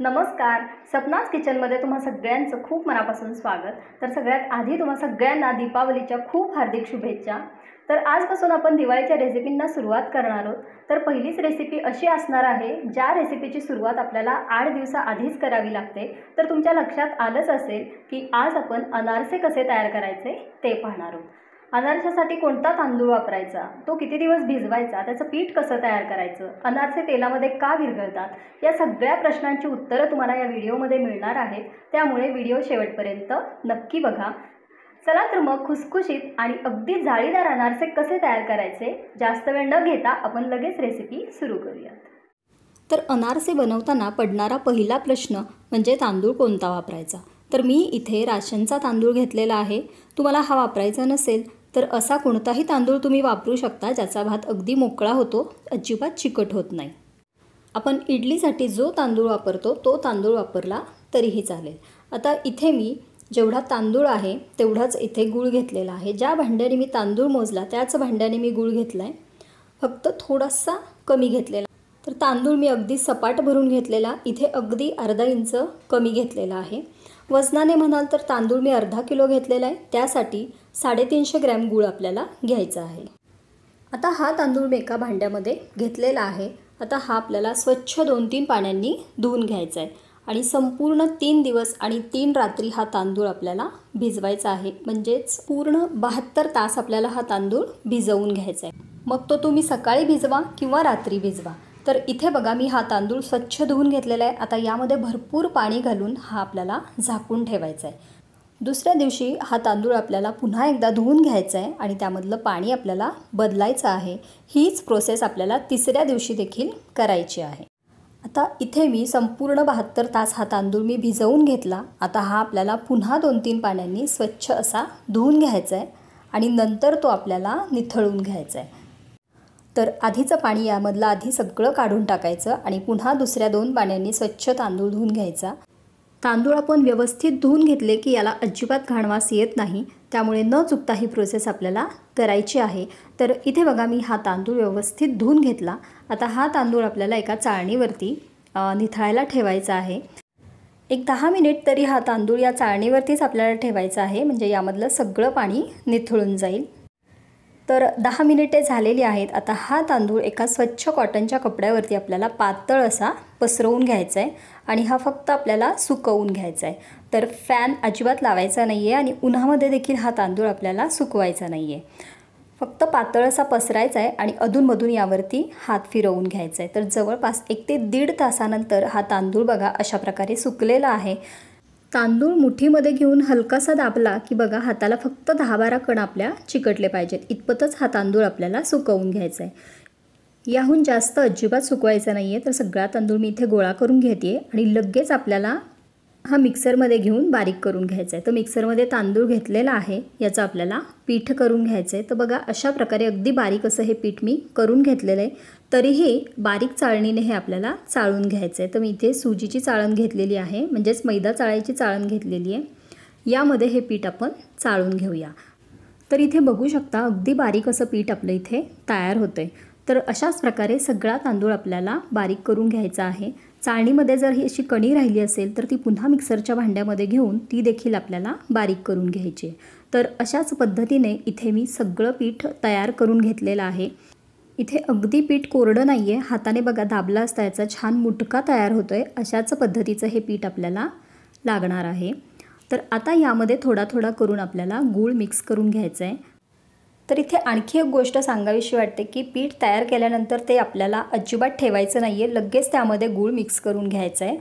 नमस्कार. सपनाज किचनमध्ये तुम्हा सगळ्यांचं खूप मनापासून स्वागत. तर सगळ्यात आधी तुम्हा सगळ्यांना दीपावलीच्या खूप हार्दिक शुभेच्छा. तर आजपासून आपण दिवाळीच्या रेसिपींना सुरुवात करणार आहोत. तर पहिलीच रेसिपी अशी असणार आहे ज्या रेसिपीची सुरुवात आपल्याला 8 दिवसाआधीच करावी लागते. तर तुमच्या लक्षात आलंच असेल की आज आपण अनारसे कसे तयार करायचे ते पाहणार आहोत. अनारशासाठी कोणता तांदूळ वापरायचा, तो किती दिवस भिजवायचा, त्याचं पीठ कसं तयार करायचं, अनारसे तेलामध्ये का विरघळतात, या सगळ्या प्रश्नांची उत्तरं तुम्हाला या व्हिडिओमध्ये मिळणार आहेत. त्यामुळे व्हिडिओ शेवटपर्यंत नक्की बघा. चला तर मग खुसखुशीत आणि अगदी जाळीदार अनारसे कसे तयार करायचे जास्त वेळ न घेता आपण लगेच रेसिपी सुरू करूयात. तर अनारसे बनवताना पडणारा पहिला प्रश्न म्हणजे तांदूळ कोणता वापरायचा. तर मी इथे राशनचा तांदूळ घेतलेला आहे. तुम्हाला हा वापरायचा नसेल तर असा कोणताही तांदूळ तुम्ही वापरू शकता ज्याचा भात अगदी मोकळा होतो, अजिबात चिकट होत नाही. आपण इडलीसाठी जो तांदूळ वापरतो तो तांदूळ वापरला तरीही चालेल. आता इथे मी जेवढा तांदूळ आहे तेवढाच इथे गूळ घेतलेला आहे. ज्या भांड्याने मी तांदूळ मोजला त्याच भांड्याने मी गूळ घेतला आहे, फक्त थोडासा कमी घेतलेला. तर तांदूळ मी अगदी सपाट भरून घेतलेला, इथे अगदी अर्धा इंच कमी घेतलेला आहे. वजनाने म्हणाल तर तांदूळ मी अर्धा किलो घेतलेला आहे, त्यासाठी 350 ग्रॅम गूळ आपल्याला घ्यायचा आहे. आता हा तांदूळ मी एका भांड्यामध्ये घेतलेला आहे. आता हा आपल्याला स्वच्छ 2-3 पाण्याने धुवून घ्यायचा आहे आणि संपूर्ण 3 दिवस आणि 3 रात्री हा तांदूळ आपल्याला भिजवायचा आहे. म्हणजेच पूर्ण 72 तास आपल्याला हा तांदूळ भिजवून घ्यायचा आहे. मग तो तुम्ही सकाळी भिजवा किंवा रात्री भिजवा. तर इथे बघा मी हा तांदूळ स्वच्छ धुवून घेतलेला आहे. आता यामध्ये भरपूर पाणी घालून हा आपल्याला झाकून ठेवायचा आहे. दुसऱ्या दिवशी हा तांदूळ आपल्याला पुन्हा एकदा धुवून घ्यायचा आहे आणि त्यामधलं पाणी आपल्याला बदलायचं आहे. हीच प्रोसेस आपल्याला तिसऱ्या दिवशी देखील करायची आहे. आता इथे मी संपूर्ण 72 तास हा तांदूळ मी भिजवून घेतला. आता हा आपल्याला पुन्हा 2-3 पाण्याने स्वच्छ असा धुवून घ्यायचा आहे आणि नंतर तो आपल्याला निथळून घ्यायचा आहे. तर आधीचं पाणी यामधलं आधी सगळं काढून टाकायचं आणि पुन्हा दुसऱ्या 2 पाण्याने स्वच्छ तांदूळ धुवून घ्यायचा. तांदूळ आपण व्यवस्थित धुवून घेतले की याला अजिबात घाणवास येत नाही, त्यामुळे न चुकता ही प्रोसेस आपल्याला करायची आहे. तर इथे बघा मी हा तांदूळ व्यवस्थित धुवून घेतला. आता हा तांदूळ आपल्याला एका चाळणीवरती निथळायला ठेवायचा आहे. एक 10 मिनिट तरी हा तांदूळ या चाळणीवरतीच आपल्याला ठेवायचा आहे, म्हणजे यामधलं सगळं पाणी निथळून जाईल. तर 10 मिनिटे झालेली आहेत. आता हा तांदूळ एका स्वच्छ कॉटनच्या कपड्यावरती आपल्याला पातळ असा पसरवून घ्यायचा आहे आणि हा फक्त आपल्याला सुकवून घ्यायचा आहे. तर फॅन अजिबात लावायचा नाही आहे आणि उन्हामध्ये देखील हा तांदूळ आपल्याला सुकवायचा नाही आहे. फक्त पातळ असा पसरायचा आहे आणि अधूनमधून यावरती हात फिरवून घ्यायचा आहे. तर जवळपास 1 ते 1.5 तासानंतर हा तांदूळ बघा अशा प्रकारे सुकलेला आहे. तांदूळ मुठीमध्ये घेऊन हलकासा दाबला की बघा हाताला फक्त 10-12 कण आपल्या चिकटले पाहिजेत, इतपतच हा तांदूळ आपल्याला सुकवून घ्यायचा आहे. याहून जास्त अजिबात सुकवायचा नाही आहे. तर सगळा तांदूळ मी इथे गोळा करून घेते आणि लगेच आपल्याला हा मिक्सरमध्ये घेऊन बारीक करून घ्यायचा आहे. तर मिक्सरमध्ये तांदूळ घेतलेला आहे, याचं आपल्याला पीठ करून घ्यायचं आहे. तर बघा अशा प्रकारे अगदी बारीक असं हे पीठ मी करून घेतलेलं आहे. तरीही बारीक चाळणीने हे आपल्याला चाळून घ्यायचं आहे. तर मी इथे सुजीची चाळण घेतलेली आहे, म्हणजेच मैदा चाळायची चाळण घेतलेली आहे. यामध्ये हे पीठ आपण चाळून घेऊया. तर इथे बघू शकता अगदी बारीक असं पीठ आपलं इथे तयार होतं आहे. तर अशाच प्रकारे सगळा तांदूळ आपल्याला बारीक करून घ्यायचा आहे. चाळणीमध्ये जर ही अशी कणी राहिली असेल तर ती पुन्हा मिक्सरच्या भांड्यामध्ये घेऊन ती देखील आपल्याला बारीक करून घ्यायची. तर अशाच पद्धतीने इथे मी सगळं पीठ तयार करून घेतलेलं आहे. इथे अगदी पीठ कोरडं नाही आहे, हाताने बघा दाबला असता याचा छान मुटका तयार होतो आहे. अशाच पद्धतीचं हे पीठ आपल्याला लागणार आहे. तर आता यामध्ये थोडा थोडा करून आपल्याला गूळ मिक्स करून घ्यायचं आहे. तर इथे आणखी एक गोष्ट सांगावीशी वाटते की पीठ तयार केल्यानंतर ते आपल्याला अजिबात ठेवायचं नाही आहे, लगेच त्यामध्ये गूळ मिक्स करून घ्यायचं आहे.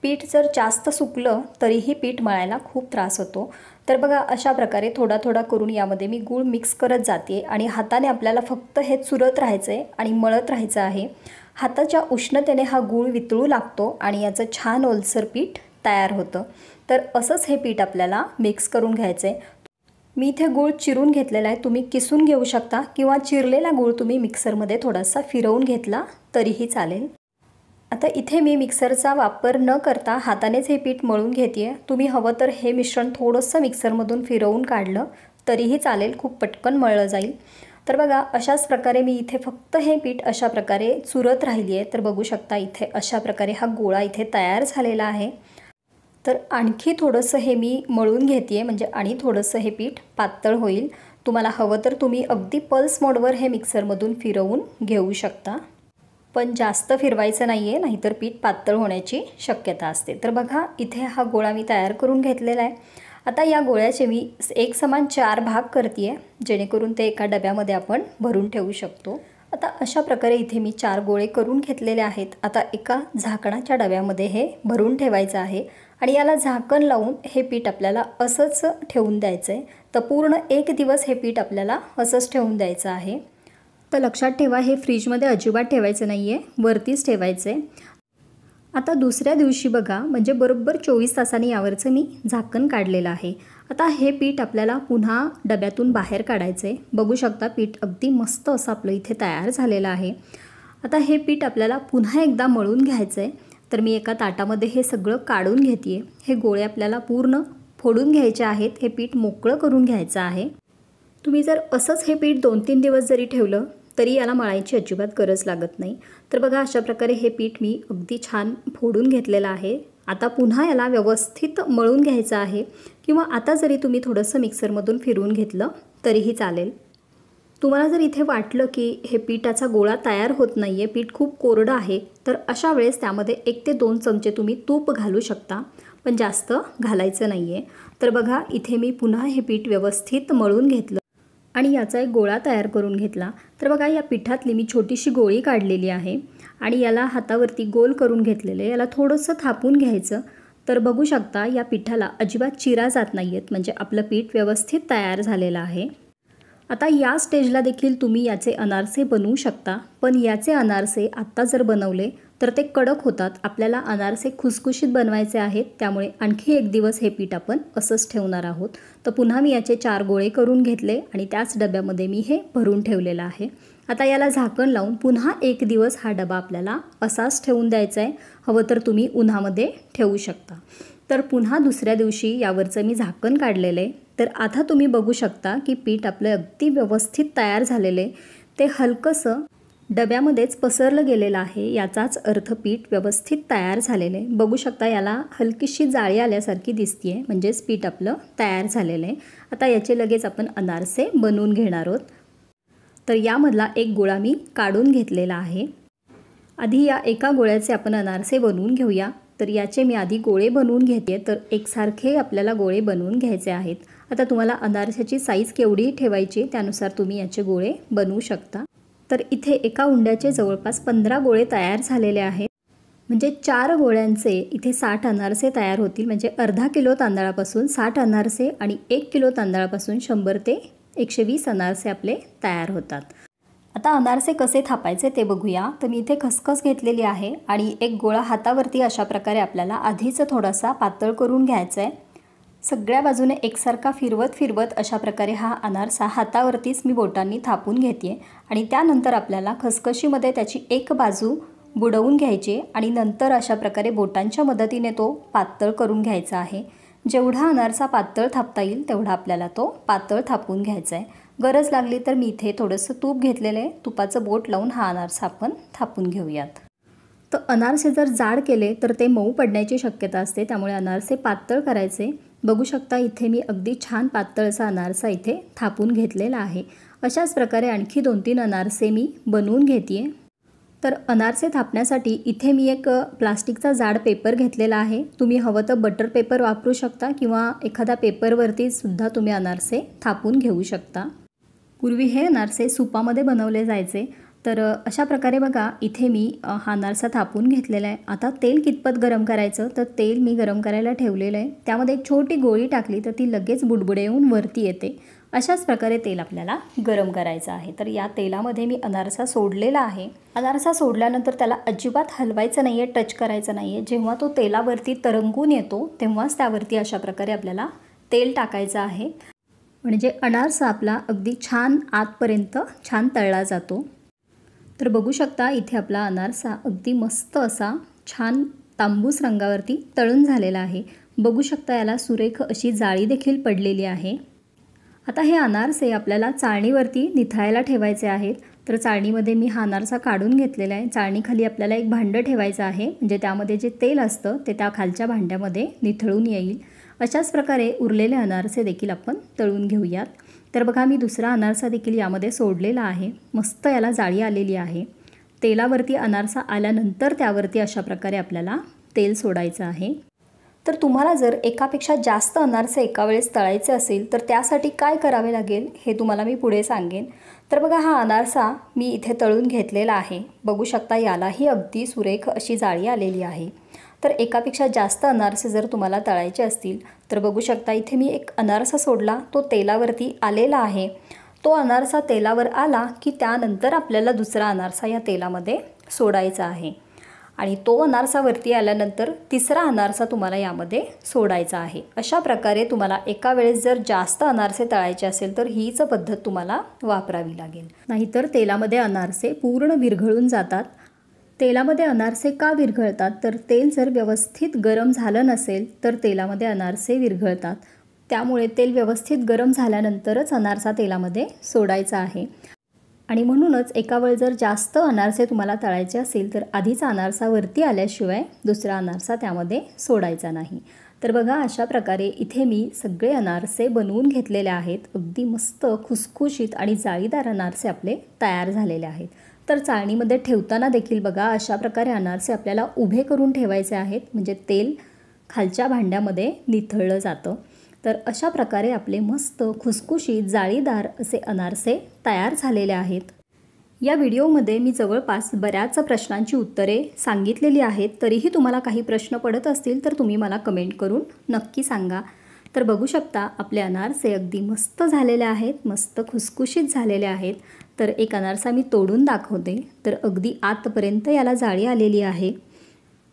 पीठ जर जास्त सुकलं तरीही पीठ मळायला खूप त्रास होतो. तर बघा अशा प्रकारे थोडा थोडा करून यामध्ये मी गूळ मिक्स करत जाते आणि हाताने आपल्याला फक्त हे चुरत राहायचं आहे आणि मळत राहायचं आहे. हाताच्या उष्णतेने हा गूळ वितळू लागतो आणि याचं छान ओलसर पीठ तयार होतं. तर असंच हे पीठ आपल्याला मिक्स करून घ्यायचं आहे. मी इथे गूळ चिरून घेतलेला आहे, तुम्ही किसून घेऊ शकता किंवा चिरलेला गूळ तुम्ही मिक्सरमध्ये थोडासा फिरवून घेतला तरीही चालेल. आता इथे मी मिक्सरचा वापर न करता हातानेच हे पीठ मळून घेते आहे. तुम्ही हवं तर हे मिश्रण थोडंसं मिक्सरमधून फिरवून काढलं तरीही चालेल, खूप पटकन मळलं जाईल. तर बघा अशाच प्रकारे मी इथे फक्त हे पीठ अशा प्रकारे चुरत राहिली आहे. तर बघू शकता इथे अशा प्रकारे हा गोळा इथे तयार झालेला आहे. तर आणखी थोडंसं हे मी मळून घेते आहे, म्हणजे आणि थोडंसं हे पीठ पातळ होईल. तुम्हाला हवं तर तुम्ही अगदी पल्स मोडवर हे मिक्सरमधून फिरवून घेऊ शकता, पण जास्त फिरवायचं नाही आहे, नाहीतर पीठ पातळ होण्याची शक्यता असते. तर बघा इथे हा गोळा मी तयार करून घेतलेला आहे. आता या गोळ्याचे मी एक समान 4 भाग करते आहे, जेणेकरून ते एका डब्यामध्ये आपण भरून ठेवू शकतो. आता अशा प्रकारे इथे मी 4 गोळे करून घेतलेले आहेत. आता एका झाकणाच्या डब्यामध्ये हे भरून ठेवायचं आहे आणि याला झाकण लावून हे पीठ आपल्याला असंच ठेवून द्यायचं आहे. तर पूर्ण 1 दिवस हे पीठ आपल्याला असंच ठेवून द्यायचं आहे. तर लक्षात ठेवा, हे फ्रीजमध्ये अजिबात ठेवायचं नाही आहे, वरतीच ठेवायचं आहे. आता दुसऱ्या दिवशी बघा, म्हणजे बरोबर 24 तासांनी यावरचं मी झाकण काढलेलं आहे. आता हे पीठ आपल्याला पुन्हा डब्यातून बाहेर काढायचं आहे. बघू शकता पीठ अगदी मस्त असं आपलं इथे तयार झालेलं आहे. आता हे पीठ आपल्याला पुन्हा एकदा मळून घ्यायचं आहे. तर मी एका ताटामध्ये हे सगळं काढून घेते आहे. हे गोळे आपल्याला पूर्ण फोडून घ्यायचे आहेत. हे पीठ मोकळं करून घ्यायचं आहे. तुम्ही जर असंच हे पीठ 2-3 दिवस जरी ठेवलं तरी याला मळायची अजिबात गरज लागत नाही. तर बघा अशा प्रकारे हे पीठ मी अगदी छान फोडून घेतलेलं आहे. आता पुन्हा याला व्यवस्थित मळून घ्यायचं आहे, किंवा आता जरी तुम्ही थोडंसं मिक्सरमधून फिरवून घेतलं तरीही चालेल. तुम्हाला जर इथे वाटलं की हे पिठाचा गोळा तयार होत नाही आहे, पीठ खूप कोरडं आहे, तर अशा वेळेस त्यामध्ये 1 ते 2 चमचे तुम्ही तूप घालू शकता, पण जास्त घालायचं नाही आहे. तर बघा इथे मी पुन्हा हे पीठ व्यवस्थित मळून घेतलं आणि याचा एक गोळा तयार करून घेतला. तर बघा या पिठातली मी छोटीशी गोळी काढलेली आहे आणि याला हातावरती गोल करून घेतलेलं आहे. याला थोडंसं थापून घ्यायचं. तर बघू शकता या पिठाला अजिबात चिरा जात नाही आहेत, म्हणजे आपलं पीठ व्यवस्थित तयार झालेलं आहे. आता या स्टेजला देखील तुम्ही याचे अनारसे बनवू शकता, पण याचे अनारसे आत्ता जर बनवले तर ते कडक होतात. आपल्याला अनारसे खुसखुशीत बनवायचे आहेत, त्यामुळे आणखी 1 दिवस हे पीठ आपण असंच ठेवणार आहोत. तर पुन्हा मी याचे 4 गोळे करून घेतले आणि त्याच डब्यामध्ये मी हे भरून ठेवलेलं आहे. आता याला झाकण लावून पुन्हा 1 दिवस हा डबा आपल्याला असाच ठेवून द्यायचा आहे. हवं तर तुम्ही उन्हामध्ये ठेवू शकता. तर पुन्हा दुसऱ्या दिवशी यावरचं मी झाकण काढलेलं आहे. तर आता तुम्ही बघू शकता की पीठ आपलं अगदी व्यवस्थित तयार झालेलं आहे. ते हलकंसं डब्यामध्येच पसरलं गेलेलं आहे, याचाच अर्थ पीठ व्यवस्थित तयार झालेलं आहे. बघू शकता याला हलकीशी जाळी आल्यासारखी दिसते आहे, म्हणजेच पीठ आपलं तयार झालेलं आहे. आता याचे लगेच आपण अनारसे बनवून घेणार आहोत. तर यामधला एक गोळा मी काढून घेतलेला आहे. आधी या एका गोळ्याचे आपण अनारसे बनवून घेऊया. तर याचे मी आधी गोळे बनवून घेते. तर एकसारखे आपल्याला गोळे बनवून घ्यायचे आहेत. आता तुम्हाला अनारशाची साईज केवढी ठेवायची त्यानुसार तुम्ही याचे गोळे बनवू शकता. तर इथे एका उंड्याचे जवळपास 15 गोळे तयार झालेले आहेत. म्हणजे 4 गोळ्यांचे इथे 60 अनारसे तयार होतील. म्हणजे अर्धा किलो तांदळापासून 60 अनारसे आणि 1 किलो तांदळापासून 100 ते 120 अनारसे आपले तयार होतात. आता अनारसे कसे थापायचे ते बघूया. तर मी इथे खसखस घेतलेली आहे आणि एक गोळा हातावरती अशा प्रकारे आपल्याला आधीच थोडासा पातळ करून घ्यायचा आहे. सगळ्या बाजूने एकसारखा फिरवत अशा प्रकारे हा अनारसा हातावरतीच मी बोटांनी थापून घेते आणि त्यानंतर आपल्याला खसखशीमध्ये त्याची एक बाजू बुडवून घ्यायची आणि नंतर अशा प्रकारे बोटांच्या मदतीने तो पातळ करून घ्यायचा आहे. जेवढा अनारसा पातळ थापता येईल तेवढा आपल्याला तो पातळ थापून घ्यायचा आहे. गरज लागली तर मी इथे थोडंसं तूप घेतलेलं आहे, तुपाचं बोट लावून हा अनारसा आपण थापून घेऊयात. तर अनारसे जर जाड केले तर ते मऊ पडण्याची शक्यता असते, त्यामुळे अनारसे पातळ करायचे. बघू शकता इथे मी अगदी छान पातळ असा अनारसा इथे थापून घेतलेला आहे. अशाच प्रकारे आणखी 2-3 अनारसे मी बनवून घेते. तर अनारसे थापण्यासाठी इथे मी एक प्लास्टिकचा जाड पेपर घेतलेला आहे. तुम्ही हवं तर बटर पेपर वापरू शकता किंवा एखादा पेपरवरती सुद्धा तुम्ही अनारसे थापून घेऊ शकता. पूर्वी हे अनारसे सुपामध्ये बनवले जायचे. तर अशा प्रकारे बघा इथे मी हा अनारसा थापून घेतलेला आहे. आता तेल कितपत गरम करायचं, तर तेल मी गरम करायला ठेवलेलं आहे. त्यामध्ये एक छोटी गोळी टाकली तर ती लगेच बुडबुडे येऊन वरती येते. अशाच प्रकारे तेल आपल्याला गरम करायचं आहे. तर या तेलामध्ये मी अनारसा सोडलेला आहे. अनारसा सोडल्यानंतर त्याला अजिबात हलवायचं नाही आहे, टच करायचं नाही आहे. जेव्हा तो तेलावरती तरंगून येतो तेव्हाच त्यावरती अशा प्रकारे आपल्याला तेल टाकायचं आहे, म्हणजे अनारसा आपला अगदी छान आतपर्यंत छान तळला जातो. तर बघू शकता इथे आपला अनारसा अगदी मस्त असा छान तांबूस रंगावरती तळून झालेला आहे. बघू शकता याला सुरेख अशी जाळी देखील पडलेली आहे. आता हे अनारसे आपल्याला चाळणीवरती निथळायला ठेवायचे आहेत. तर चाळणीमध्ये मी हा अनारसा काढून घेतलेला आहे. चाळणीखाली आपल्याला एक भांडं ठेवायचं आहे, म्हणजे त्यामध्ये जे तेल असतं ते त्या खालच्या भांड्यामध्ये निथळून येईल. अशाच प्रकारे उरलेले अनारसे देखील आपण तळून घेऊयात. तर बघा, मी दुसरा अनारसा देखील यामध्ये सोडलेला आहे. मस्त याला जाळी आलेली आहे. तेलावरती अनारसा आल्यानंतर त्यावरती अशा प्रकारे आपल्याला तेल सोडायचं आहे. तर तुम्हाला जर एकापेक्षा जास्त अनारसे एका वेळेस तळायचे असेल तर त्यासाठी काय करावे लागेल हे तुम्हाला मी पुढे सांगेन. तर बघा, हा अनारसा मी इथे तळून घेतलेला आहे. बघू शकता, यालाही अगदी सुरेख अशी जाळी आलेली आहे. तर एकापेक्षा जास्त अनारसे जर तुम्हाला तळायचे असतील तर बघू शकता, इथे मी एक अनारसा सोडला, तो तेलावरती आलेला आहे. तो अनारसा तेलावर आला की त्यानंतर आपल्याला दुसरा अनारसा या तेलामध्ये सोडायचा आहे आणि तो अनारसा वरती आल्यानंतर तिसरा अनारसा तुम्हाला यामध्ये सोडायचा आहे. अशा प्रकारे तुम्हाला एका वेळेस जर जास्त अनारसे तळायचे असेल तर हीच पद्धत तुम्हाला वापरावी लागेल. नाहीतर तेलामध्ये अनारसे पूर्ण विरघळून जातात. तेलामध्ये अनारसे का विरघळतात? तर तेल जर व्यवस्थित गरम झालं नसेल तर तेलामध्ये अनारसे विरघळतात. त्यामुळे तेल व्यवस्थित गरम झाल्यानंतरच अनारसा तेलामध्ये सोडायचा आहे. आणि म्हणूनच एका वेळ जर जास्त अनारसे तुम्हाला तळायचे असेल तर आधीचा अनारसा वरती आल्याशिवाय दुसरा अनारसा त्यामध्ये सोडायचा नाही. तर बघा, अशा प्रकारे इथे मी सगळे अनारसे बनवून घेतलेले आहेत. अगदी मस्त खुसखुशीत आणि जाळीदार अनारसे आपले तयार झालेले आहेत. तर चाळणीमध्ये ठेवताना देखील बघा, अशा प्रकारे अनारसे आपल्याला उभे करून ठेवायचे आहेत, म्हणजे तेल खालच्या भांड्यामध्ये निथळलं जातं. तर अशा प्रकारे आपले मस्त खुसखुशीत जाळीदार असे अनारसे तयार झालेले आहेत. या व्हिडिओमध्ये मी जवळपास बऱ्याच प्रश्नांची उत्तरे सांगितलेली आहेत. तरीही तुम्हाला काही प्रश्न पडत असतील तर तुम्ही मला कमेंट करून नक्की सांगा. तर बघू शकता, आपले अनारसे अगदी मस्त झालेले आहेत, मस्त खुसखुशीत झालेले आहेत. तर एक अनारसा मी तोडून दाखवते. तर अगदी आतपर्यंत याला जाळी आलेली आहे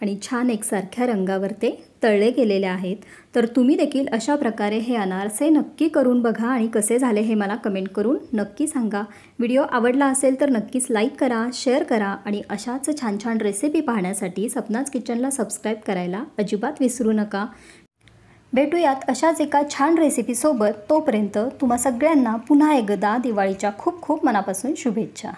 आणि छान एकसारख्या रंगावर ते तळले गेलेले आहेत. तर तुम्ही देखील अशा प्रकारे हे अनारसे नक्की करून बघा आणि कसे झाले हे मला कमेंट करून नक्की सांगा. व्हिडिओ आवडला असेल तर नक्कीच लाईक करा, शेअर करा आणि अशाच छान छान रेसिपी पाहण्यासाठी सपनाज किचनला सबस्क्राईब करायला अजिबात विसरू नका. भेटूयात अशाच एका छान रेसिपीसोबत. तोपर्यंत तुम्हा सगळ्यांना पुन्हा एकदा दिवाळीच्या खूप खूप मनापासून शुभेच्छा.